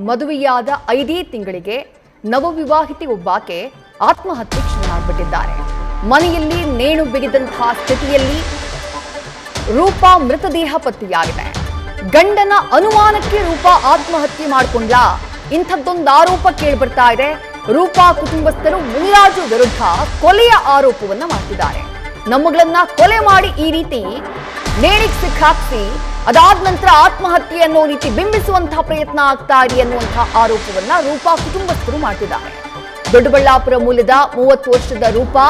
ಮದುವೆಯಾದ 5 ತಿಂಗಳಿಗೆ ನವವಿವಾಹಿತೆ ಒಬ್ಬಾಕೆ ಆತ್ಮಹತ್ಯೆಗೆ ಶರಣಾಗ್ಬಿಟ್ಟಿದ್ದಾರೆ. ಮನೆಯಲ್ಲಿ ನೇಣು ಬಿಗಿದಂತಹ ಸ್ಥಿತಿಯಲ್ಲಿ ರೂಪಾ ಮೃತದೇಹ ಪತ್ತೆಯಾಗಿದೆ. ಗಂಡನ ಅನುಮಾನಕ್ಕೆ ರೂಪಾ ಆತ್ಮಹತ್ಯೆ ಮಾಡಿಕೊಂಡ್ಲ, ಇಂಥದ್ದೊಂದು ಆರೋಪ ಕೇಳಿಬರ್ತಾ ಇದೆ. ರೂಪಾ ಕುಟುಂಬಸ್ಥರು ಮುನಿರಾಜು ವಿರುದ್ಧ ಕೊಲೆಯ ಆರೋಪವನ್ನ ಮಾಡ್ತಿದ್ದಾರೆ. ನಮ್ಮಗಳನ್ನ ಕೊಲೆ ಮಾಡಿ ಈ ರೀತಿ ನೇಣಿಗೆ ಸಿಕ್ಕಾಕ್ಸಿ ಅದಾದ ನಂತರ ಆತ್ಮಹತ್ಯೆ ಅನ್ನೋ ರೀತಿ ಬಿಂಬಿಸುವಂತಹ ಪ್ರಯತ್ನ ಆಗ್ತಾ ಇದೆ ಅನ್ನುವಂತಹ ಆರೋಪವನ್ನ ರೂಪಾ ಕುಟುಂಬಸ್ಥರು ಮಾಡ್ತಿದ್ದಾರೆ. ದೊಡ್ಡಬಳ್ಳಾಪುರ ಮೂಲದ 30 ವರ್ಷದ ರೂಪಾ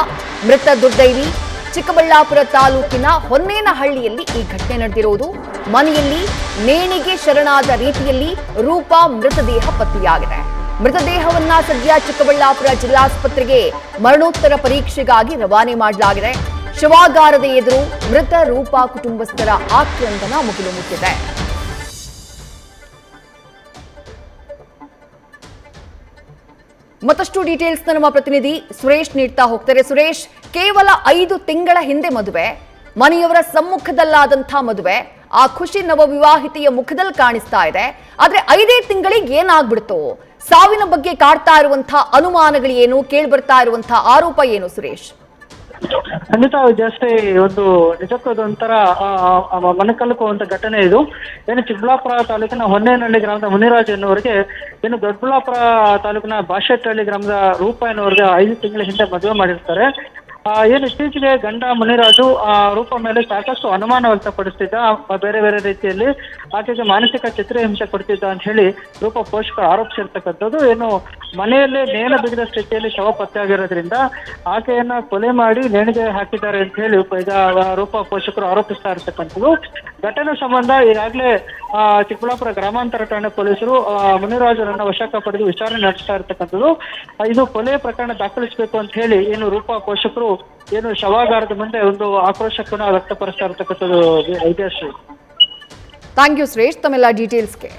ಮೃತ ದುರ್ದೈವಿ. ಚಿಕ್ಕಬಳ್ಳಾಪುರ ತಾಲೂಕಿನ ಹೊನ್ನೇನಹಳ್ಳಿಯಲ್ಲಿ ಈ ಘಟನೆ ನಡೆದಿರುವುದು. ಮನೆಯಲ್ಲಿ ನೇಣಿಗೆ ಶರಣಾದ ರೀತಿಯಲ್ಲಿ ರೂಪಾ ಮೃತದೇಹ ಪತ್ತೆಯಾಗಿದೆ. ಮೃತದೇಹವನ್ನ ಸದ್ಯ ಚಿಕ್ಕಬಳ್ಳಾಪುರ ಜಿಲ್ಲಾಸ್ಪತ್ರೆಗೆ ಮರಣೋತ್ತರ ಪರೀಕ್ಷೆಗಾಗಿ ರವಾನೆ ಮಾಡಲಾಗಿದೆ. ಶವಾಗಾರದ ಎದುರು ಮೃತ ರೂಪಾ ಕುಟುಂಬಸ್ಥರ ಆಕ್ರಂದನ ಮುಗಿಲು ಮುಟ್ಟಿದೆ. ಮತ್ತಷ್ಟು ಡೀಟೇಲ್ಸ್ ನಮ್ಮ ಪ್ರತಿನಿಧಿ ಸುರೇಶ್ ನೀಡ್ತಾ ಹೋಗ್ತಾರೆ. ಸುರೇಶ್, ಕೇವಲ 5 ತಿಂಗಳ ಹಿಂದೆ ಮದುವೆ, ಮನೆಯವರ ಸಮ್ಮುಖದಲ್ಲಾದಂತಹ ಮದುವೆ, ಆ ಖುಷಿ ನವವಿವಾಹಿತೆಯ ಮುಖದಲ್ಲಿ ಕಾಣಿಸ್ತಾ ಇದೆ. ಆದ್ರೆ 5 ತಿಂಗಳಿಗೆ ಏನಾಗ್ಬಿಡ್ತು? ಸಾವಿನ ಬಗ್ಗೆ ಕಾಡ್ತಾ ಇರುವಂತಹ ಅನುಮಾನಗಳು ಏನು, ಕೇಳ್ಬರ್ತಾ ಇರುವಂತಹ ಆರೋಪ ಏನು ಸುರೇಶ್? ಖಂಡಿತ ಜಾಸ್ತಿ ಒಂದು ನಿಜಕ್ಕೂ ಒಂಥರ ಮನಕಲುಕುವಂತ ಘಟನೆ ಇದು. ಏನು ಚಿಕ್ಕಬಳ್ಳಾಪುರ ತಾಲೂಕಿನ ಹೊನ್ನೇನಹಳ್ಳಿ ಗ್ರಾಮದ ಮುನಿರಾಜ್ ಎನ್ನುವರಿಗೆ, ಏನು ದೊಡ್ಡಬಳ್ಳಾಪುರ ತಾಲೂಕಿನ ಬಾಶೆಟ್ಟಹಳ್ಳಿ ಗ್ರಾಮದ ರೂಪಾ ಎನ್ನುವರಿಗೆ 5 ತಿಂಗಳ ಹಿಂದೆ ಮದುವೆ ಮಾಡಿರ್ತಾರೆ. ಏನು ಇತ್ತೀಚೆಗೆ ಗಂಡ ಮುನಿರಾಜು ರೂಪ ಮೇಲೆ ಸಾಕಷ್ಟು ಅನುಮಾನ ವ್ಯಕ್ತಪಡಿಸ್ತಿದ್ದ, ಬೇರೆ ಬೇರೆ ರೀತಿಯಲ್ಲಿ ಆಕೆಗೆ ಮಾನಸಿಕ ಚಿತ್ರಹಿಂಸೆ ಕೊಡ್ತಿದ್ದ ಅಂತ ಹೇಳಿ ರೂಪ ಪೋಷಕರು ಆರೋಪಿಸಿರ್ತಕ್ಕಂಥದ್ದು. ಏನು ಮನೆಯಲ್ಲೇ ನೇಣು ಬಿಗಿದ ಸ್ಥಿತಿಯಲ್ಲಿ ಶವ ಪತ್ತೆಯಾಗಿರೋದ್ರಿಂದ ಆಕೆಯನ್ನ ಕೊಲೆ ಮಾಡಿ ನೇಣಿಗೆ ಹಾಕಿದ್ದಾರೆ ಅಂತ ಹೇಳಿ ಈಗ ರೂಪ ಪೋಷಕರು ಆರೋಪಿಸ್ತಾ ಇರ್ತಕ್ಕಂಥದ್ದು. ಘಟನೆ ಸಂಬಂಧ ಈಗಾಗಲೇ ಚಿಕ್ಕಬಳ್ಳಾಪುರ ಗ್ರಾಮಾಂತರ ಠಾಣೆ ಪೊಲೀಸರು ಮುನಿರಾಜರನ್ನ ವಶಕ್ಕೆ ಪಡೆದು ವಿಚಾರಣೆ ನಡೆಸ್ತಾ ಇರ್ತಕ್ಕಂಥದ್ದು. ಇದು ಕೊಲೆ ಪ್ರಕರಣ ದಾಖಲಿಸಬೇಕು ಅಂತ ಹೇಳಿ ಏನು ರೂಪ ಪೋಷಕರು ಏನು ಶವಾಗಾರದ ಮುಂದೆ ಒಂದು ಆಕ್ರೋಶಕ್ಕನ್ನ ವ್ಯಕ್ತಪಡಿಸ್ತಾ ಇರ್ತಕ್ಕಂಥದ್ದು. ಥ್ಯಾಂಕ್ ಯು ಸುರೇಶ್ ತಮ್ಮೆಲ್ಲ ಡೀಟೇಲ್ಸ್ಗೆ.